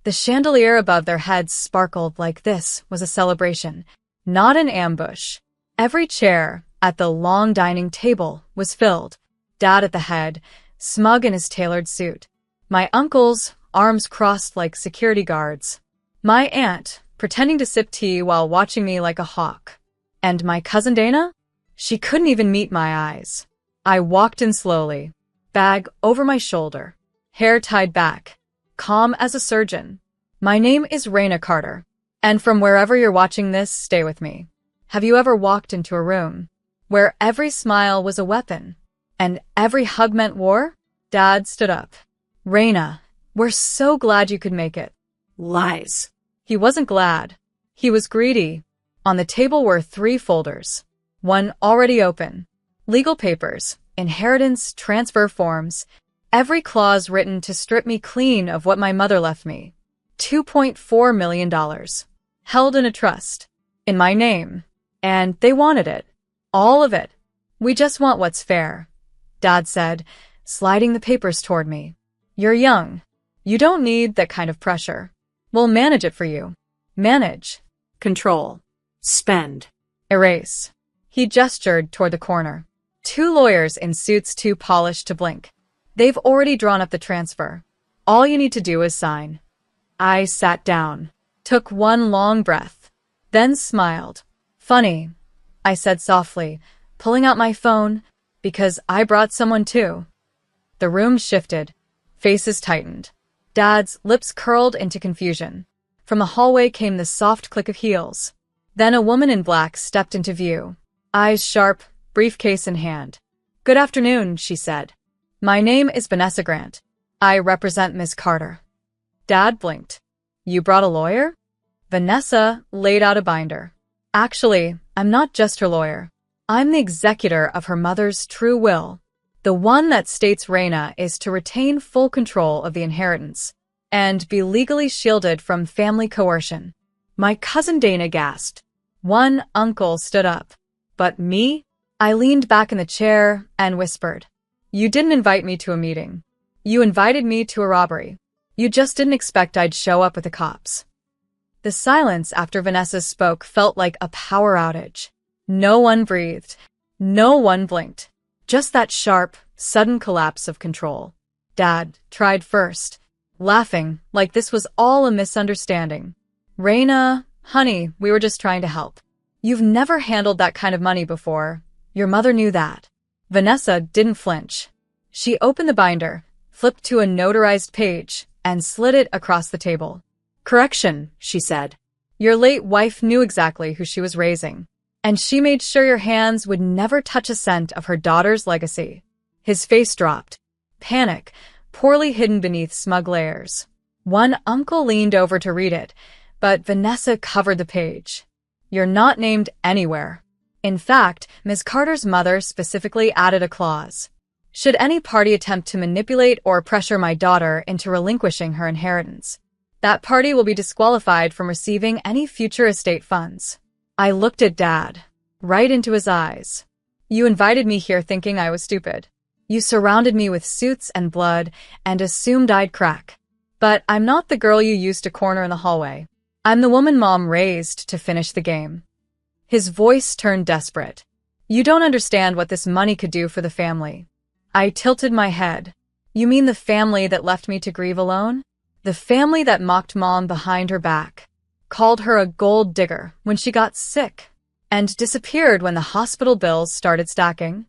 The chandelier above their heads sparkled like this was a celebration, not an ambush. Every chair at the long dining table was filled. Dad at the head, smug in his tailored suit. My uncles, arms crossed like security guards. My aunt, pretending to sip tea while watching me like a hawk. And my cousin Dana? She couldn't even meet my eyes. I walked in slowly, bag over my shoulder, hair tied back, calm as a surgeon. My name is Raina Carter, and from wherever you're watching this, stay with me. Have you ever walked into a room where every smile was a weapon and every hug meant war? Dad stood up. Raina, we're so glad you could make it. Lies. He wasn't glad. He was greedy. On the table were 3 folders. One already open. Legal papers, inheritance, transfer forms, every clause written to strip me clean of what my mother left me. $2.4 million. Held in a trust. In my name. And they wanted it. All of it. We just want what's fair, Dad said, sliding the papers toward me. You're young. You don't need that kind of pressure. We'll manage it for you. Manage. Control. Spend. Erase. He gestured toward the corner. 2 lawyers in suits too polished to blink. They've already drawn up the transfer. All you need to do is sign. I sat down, took one long breath, then smiled. Funny, I said softly, pulling out my phone, because I brought someone too. The room shifted. Faces tightened. Dad's lips curled into confusion. From the hallway came the soft click of heels. Then a woman in black stepped into view. Eyes sharp, briefcase in hand. Good afternoon, she said. My name is Vanessa Grant. I represent Ms. Carter. Dad blinked. You brought a lawyer? Vanessa laid out a binder. Actually, I'm not just her lawyer. I'm the executor of her mother's true will. The one that states Raina is to retain full control of the inheritance and be legally shielded from family coercion. My cousin Dana gasped. One uncle stood up. But me? I leaned back in the chair and whispered. You didn't invite me to a meeting. You invited me to a robbery. You just didn't expect I'd show up with the cops. The silence after Vanessa spoke felt like a power outage. No one breathed. No one blinked. Just that sharp, sudden collapse of control. Dad tried first, laughing like this was all a misunderstanding. Raina, honey, we were just trying to help. You've never handled that kind of money before. Your mother knew that. Vanessa didn't flinch. She opened the binder, flipped to a notarized page, and slid it across the table. Correction, she said. Your late wife knew exactly who she was raising, and she made sure your hands would never touch a cent of her daughter's legacy. His face dropped. Panic, poorly hidden beneath smug layers. One uncle leaned over to read it, but Vanessa covered the page. You're not named anywhere. In fact, Ms. Carter's mother specifically added a clause. Should any party attempt to manipulate or pressure my daughter into relinquishing her inheritance, that party will be disqualified from receiving any future estate funds. I looked at Dad, right into his eyes. You invited me here thinking I was stupid. You surrounded me with suits and blood and assumed I'd crack. But I'm not the girl you used to corner in the hallway. I'm the woman Mom raised to finish the game. His voice turned desperate. You don't understand what this money could do for the family. I tilted my head. You mean the family that left me to grieve alone? The family that mocked Mom behind her back, called her a gold digger when she got sick, and disappeared when the hospital bills started stacking?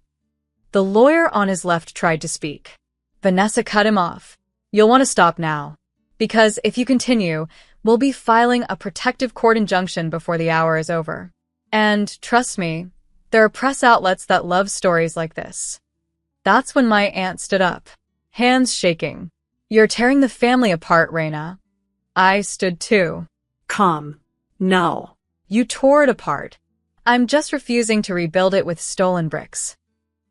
The lawyer on his left tried to speak. Vanessa cut him off. You'll want to stop now. Because if you continue, we'll be filing a protective court injunction before the hour is over. And trust me, there are press outlets that love stories like this. That's when my aunt stood up, hands shaking. You're tearing the family apart, Raina. I stood too. Calm. No. You tore it apart. I'm just refusing to rebuild it with stolen bricks.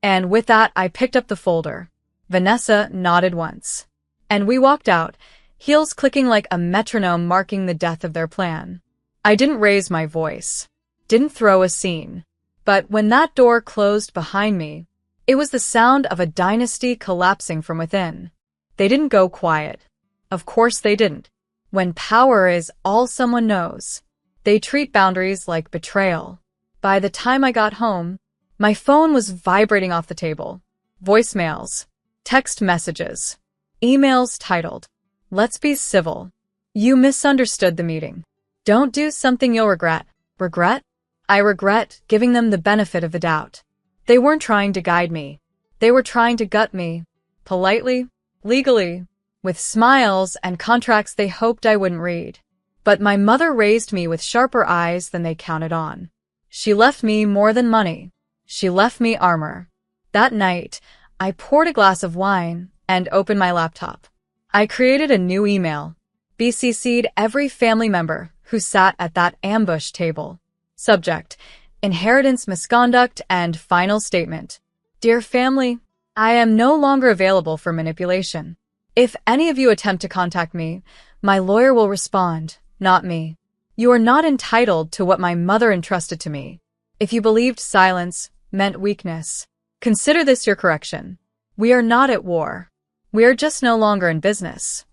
And with that, I picked up the folder. Vanessa nodded once. And we walked out, heels clicking like a metronome marking the death of their plan. I didn't raise my voice, didn't throw a scene. But when that door closed behind me, it was the sound of a dynasty collapsing from within. They didn't go quiet. Of course they didn't. When power is all someone knows, they treat boundaries like betrayal. By the time I got home, my phone was vibrating off the table. Voicemails, text messages, emails titled, "Let's be civil. You misunderstood the meeting. Don't do something you'll regret." Regret? I regret giving them the benefit of the doubt. They weren't trying to guide me. They were trying to gut me. Politely, legally, with smiles and contracts they hoped I wouldn't read. But my mother raised me with sharper eyes than they counted on. She left me more than money. She left me armor. That night, I poured a glass of wine and opened my laptop. I created a new email, BCC'd every family member who sat at that ambush table. Subject: Inheritance misconduct and final statement. Dear family, I am no longer available for manipulation. If any of you attempt to contact me, my lawyer will respond, not me. You are not entitled to what my mother entrusted to me. If you believed silence meant weakness, consider this your correction. We are not at war. We are just no longer in business.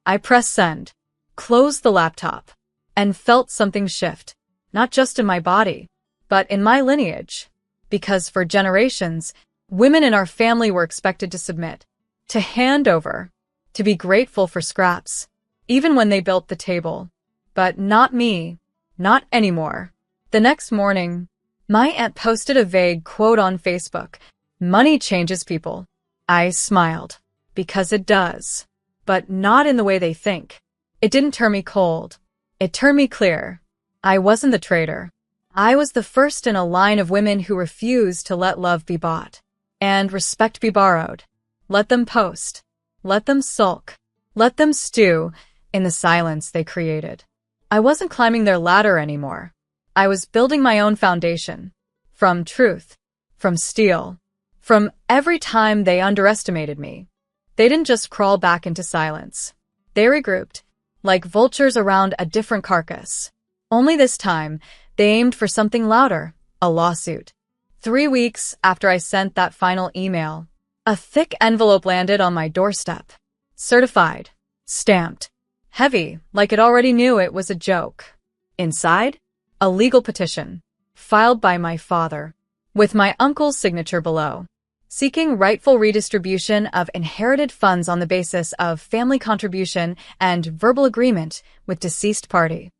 I pressed send, closed the laptop, and felt something shift, not just in my body, but in my lineage. Because for generations, women in our family were expected to submit, to hand over, to be grateful for scraps, even when they built the table. But not me. Not anymore. The next morning, my aunt posted a vague quote on Facebook. "Money changes people." I smiled. Because it does. But not in the way they think. It didn't turn me cold. It turned me clear. I wasn't the traitor. I was the first in a line of women who refused to let love be bought and respect be borrowed. Let them post. Let them sulk. Let them stew in the silence they created. I wasn't climbing their ladder anymore. I was building my own foundation. From truth. From steel. From every time they underestimated me. They didn't just crawl back into silence. They regrouped, like vultures around a different carcass. Only this time, they aimed for something louder, a lawsuit. 3 weeks after I sent that final email, a thick envelope landed on my doorstep. Certified. Stamped. Heavy, like it already knew it was a joke. Inside, a legal petition, filed by my father, with my uncle's signature below, seeking rightful redistribution of inherited funds on the basis of family contribution and verbal agreement with deceased party.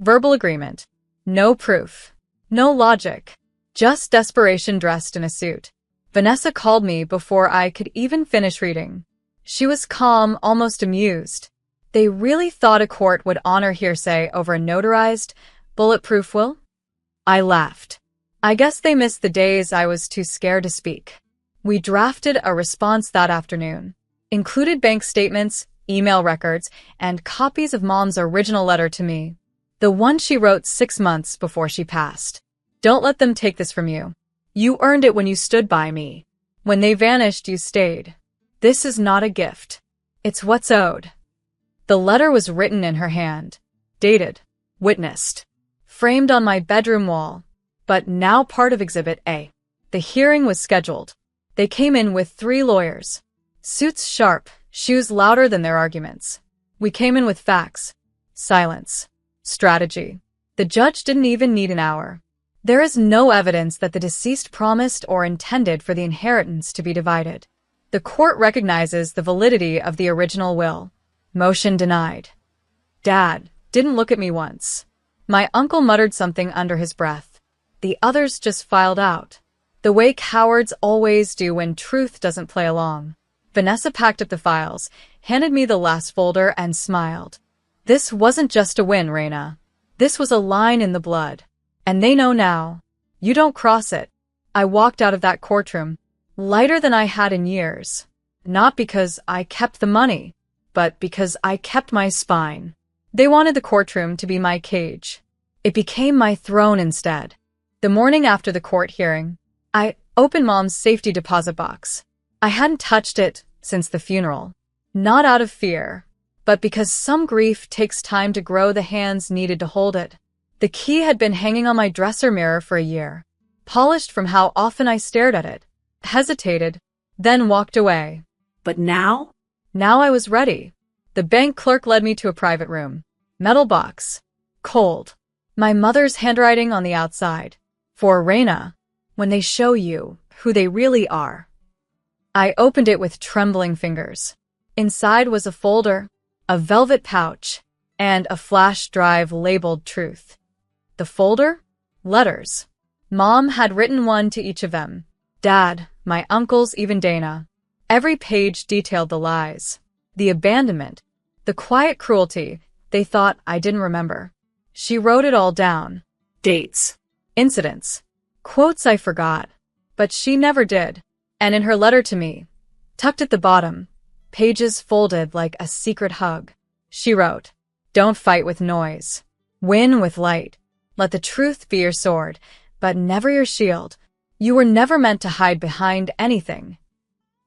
Verbal agreement. No proof. No logic. Just desperation dressed in a suit. Vanessa called me before I could even finish reading. She was calm, almost amused. They really thought a court would honor hearsay over a notarized, bulletproof will? I laughed. I guess they missed the days I was too scared to speak. We drafted a response that afternoon. Included bank statements, email records, and copies of Mom's original letter to me. The one she wrote 6 months before she passed. Don't let them take this from you. You earned it when you stood by me. When they vanished, you stayed. This is not a gift. It's what's owed. The letter was written in her hand, dated, witnessed, framed on my bedroom wall, but now part of Exhibit A. The hearing was scheduled. They came in with 3 lawyers. Suits sharp, shoes louder than their arguments. We came in with facts, silence, strategy. The judge didn't even need an hour. There is no evidence that the deceased promised or intended for the inheritance to be divided. The court recognizes the validity of the original will. Motion denied. Dad didn't look at me once. My uncle muttered something under his breath. The others just filed out. The way cowards always do when truth doesn't play along. Vanessa packed up the files, handed me the last folder, and smiled. This wasn't just a win, Reina. This was a line in the blood. And they know now. You don't cross it. I walked out of that courtroom, lighter than I had in years. Not because I kept the money, but because I kept my spine. They wanted the courtroom to be my cage. It became my throne instead. The morning after the court hearing, I opened Mom's safety deposit box. I hadn't touched it since the funeral. Not out of fear, but because some grief takes time to grow the hands needed to hold it. The key had been hanging on my dresser mirror for a year, polished from how often I stared at it, hesitated, then walked away. But now? Now I was ready. The bank clerk led me to a private room. Metal box. Cold. My mother's handwriting on the outside. For Raina, when they show you who they really are. I opened it with trembling fingers. Inside was a folder, a velvet pouch, and a flash drive labeled Truth. The folder? Letters. Mom had written one to each of them. Dad, my uncles, even Dana. Every page detailed the lies, the abandonment, the quiet cruelty they thought I didn't remember. She wrote it all down. Dates. Incidents. Quotes I forgot. But she never did. And in her letter to me, tucked at the bottom, pages folded like a secret hug, she wrote, "Don't fight with noise. Win with light. Let the truth be your sword, but never your shield. You were never meant to hide behind anything."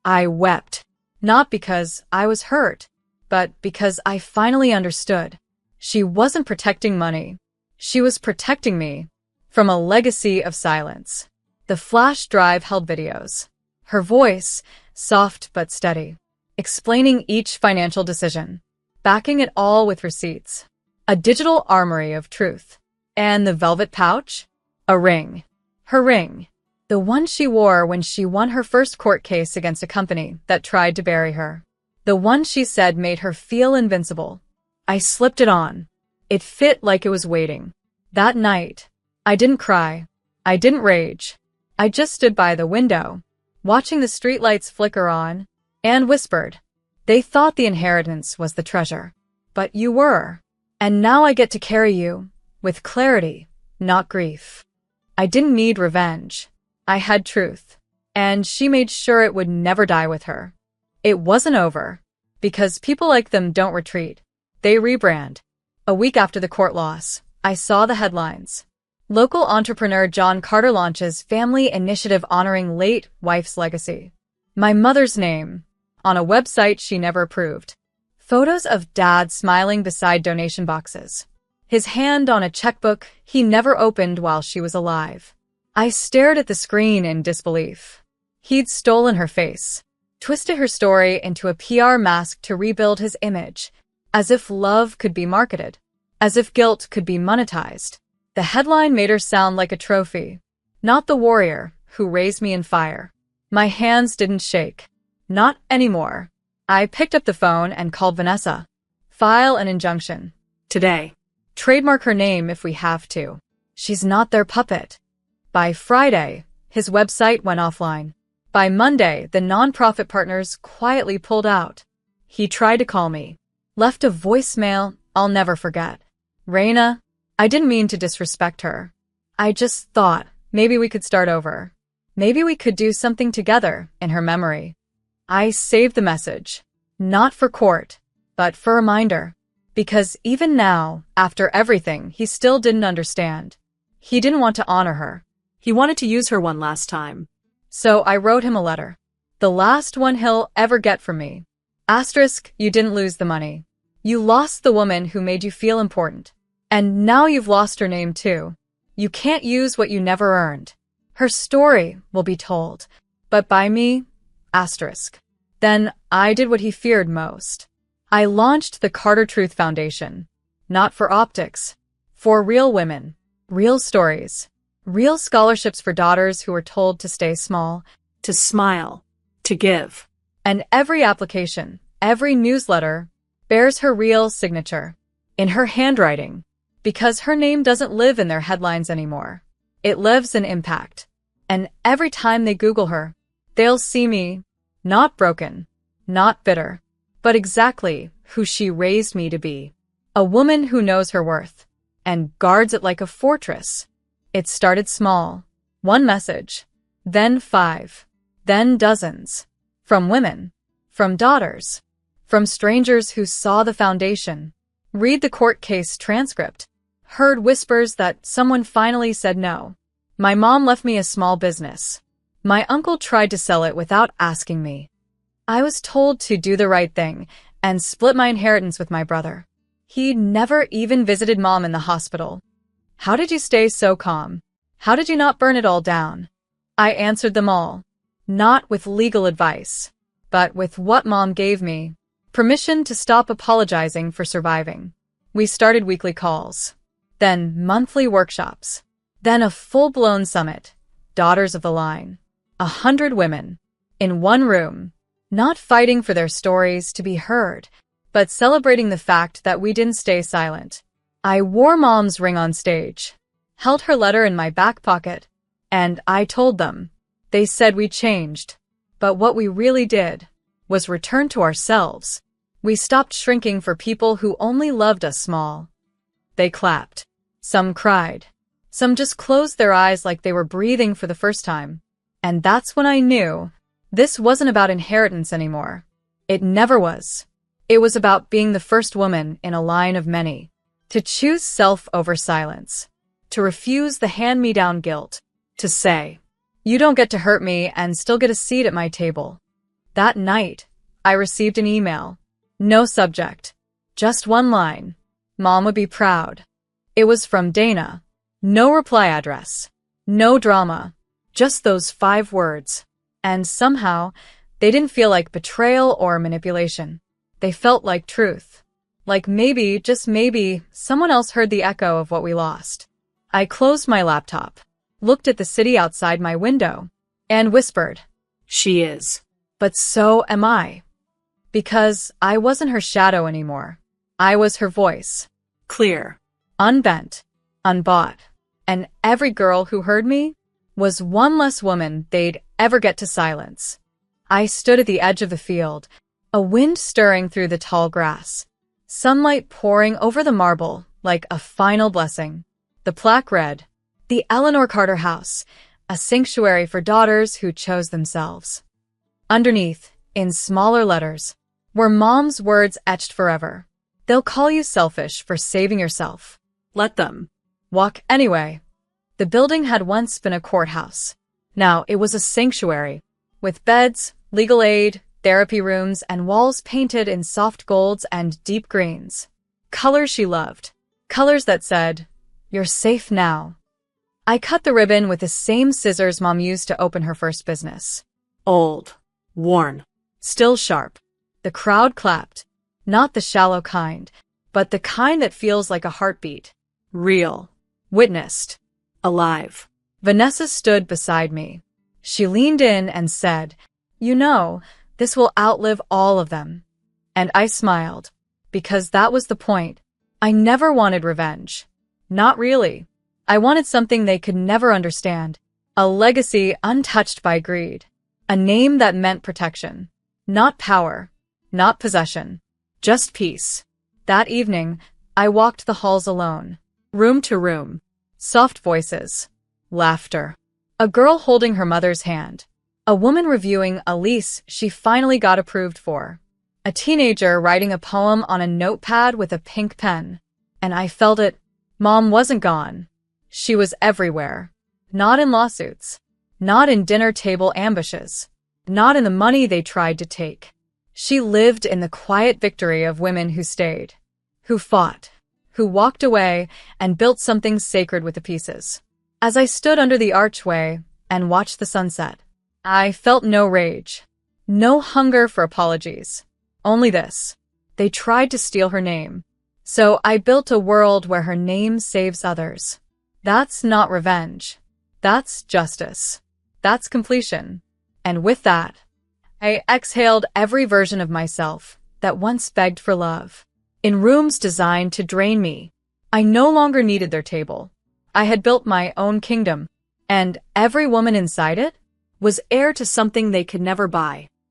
I wept, not because I was hurt, but because I finally understood. She wasn't protecting money. She was protecting me from a legacy of silence. The flash drive held videos. Her voice, soft but steady, explaining each financial decision, backing it all with receipts. A digital armory of truth. And the velvet pouch? A ring. Her ring. The one she wore when she won her first court case against a company that tried to bury her. The one she said made her feel invincible. I slipped it on. It fit like it was waiting. That night, I didn't cry. I didn't rage. I just stood by the window, watching the streetlights flicker on, and whispered, "They thought the inheritance was the treasure. But you were. And now I get to carry you, with clarity, not grief." I didn't need revenge. I had truth. And she made sure it would never die with her. It wasn't over. Because people like them don't retreat. They rebrand. A week after the court loss, I saw the headlines. Local entrepreneur John Carter launches family initiative honoring late wife's legacy. My mother's name, on a website she never approved. Photos of Dad smiling beside donation boxes. His hand on a checkbook he never opened while she was alive. I stared at the screen in disbelief. He'd stolen her face, twisted her story into a PR mask to rebuild his image, as if love could be marketed, as if guilt could be monetized. The headline made her sound like a trophy, not the warrior who raised me in fire. My hands didn't shake. Not anymore. I picked up the phone and called Vanessa. File an injunction. Today. Trademark her name if we have to. She's not their puppet. By Friday, his website went offline. By Monday, the nonprofit partners quietly pulled out. He tried to call me. Left a voicemail I'll never forget. "Raina, I didn't mean to disrespect her. I just thought maybe we could start over. Maybe we could do something together in her memory." I saved the message. Not for court, but for reminder. Because even now, after everything, he still didn't understand. He didn't want to honor her. He wanted to use her one last time. So I wrote him a letter. The last one he'll ever get from me. Asterisk, you didn't lose the money. You lost the woman who made you feel important. And now you've lost her name too. You can't use what you never earned. Her story will be told, but by me, asterisk. Then I did what he feared most. I launched the Carter Truth Foundation. Not for optics. For real women. Real stories. Real scholarships for daughters who were told to stay small. To smile. To give. And every application, every newsletter, bears her real signature. In her handwriting. Because her name doesn't live in their headlines anymore. It lives in impact. And every time they Google her, they'll see me, not broken, not bitter, but exactly who she raised me to be. A woman who knows her worth and guards it like a fortress. It started small. One message. Then 5. Then dozens. From women. From daughters. From strangers who saw the foundation. Read the court case transcript. Heard whispers that someone finally said no. My mom left me a small business. My uncle tried to sell it without asking me. I was told to do the right thing and split my inheritance with my brother. He never even visited Mom in the hospital. How did you stay so calm? How did you not burn it all down? I answered them all. Not with legal advice, but with what Mom gave me. Permission to stop apologizing for surviving. We started weekly calls, then monthly workshops, then a full-blown summit. Daughters of the Line. 100 women. In one room. Not fighting for their stories to be heard, but celebrating the fact that we didn't stay silent. I wore Mom's ring on stage, held her letter in my back pocket, and I told them. They said we changed, but what we really did was return to ourselves. We stopped shrinking for people who only loved us small. They clapped. Some cried. Some just closed their eyes like they were breathing for the first time. And that's when I knew this wasn't about inheritance anymore. It never was. It was about being the first woman in a line of many. To choose self over silence. To refuse the hand-me-down guilt. To say, you don't get to hurt me and still get a seat at my table. That night, I received an email. No subject. Just one line. Mom would be proud. It was from Dana. No reply address. No drama. Just those 5 words. And somehow, they didn't feel like betrayal or manipulation. They felt like truth. Like maybe, just maybe, someone else heard the echo of what we lost. I closed my laptop, looked at the city outside my window, and whispered, She is. but so am I. Because I wasn't her shadow anymore. I was her voice. Clear. Unbent. Unbought. And every girl who heard me was one less woman they'd ever get to silence. I stood at the edge of the field, a wind stirring through the tall grass, sunlight pouring over the marble like a final blessing. The plaque read, "The Eleanor Carter House, a sanctuary for daughters who chose themselves." Underneath, in smaller letters, were Mom's words etched forever. "They'll call you selfish for saving yourself. Let them. Walk anyway." The building had once been a courthouse. Now it was a sanctuary, with beds, legal aid, therapy rooms, and walls painted in soft golds and deep greens. Colors she loved. Colors that said, "You're safe now." I cut the ribbon with the same scissors Mom used to open her first business. Old. Worn. Still sharp. The crowd clapped. Not the shallow kind, but the kind that feels like a heartbeat. Real. Witnessed. Alive. Vanessa stood beside me. She leaned in and said, "You know, this will outlive all of them." And I smiled, because that was the point. I never wanted revenge. Not really. I wanted something they could never understand. A legacy untouched by greed. A name that meant protection. Not power. Not possession. Just peace. That evening, I walked the halls alone. Room to room. Soft voices. Laughter. A girl holding her mother's hand. A woman reviewing a lease she finally got approved for. A teenager writing a poem on a notepad with a pink pen. And I felt it. Mom wasn't gone. She was everywhere. Not in lawsuits. Not in dinner table ambushes. Not in the money they tried to take. She lived in the quiet victory of women who stayed. Who fought. Who walked away and built something sacred with the pieces. As I stood under the archway and watched the sunset, I felt no rage. No hunger for apologies. Only this. They tried to steal her name. So I built a world where her name saves others. That's not revenge. That's justice. That's completion. And with that, I exhaled every version of myself that once begged for love. In rooms designed to drain me, I no longer needed their table. I had built my own kingdom, and every woman inside it was heir to something they could never buy.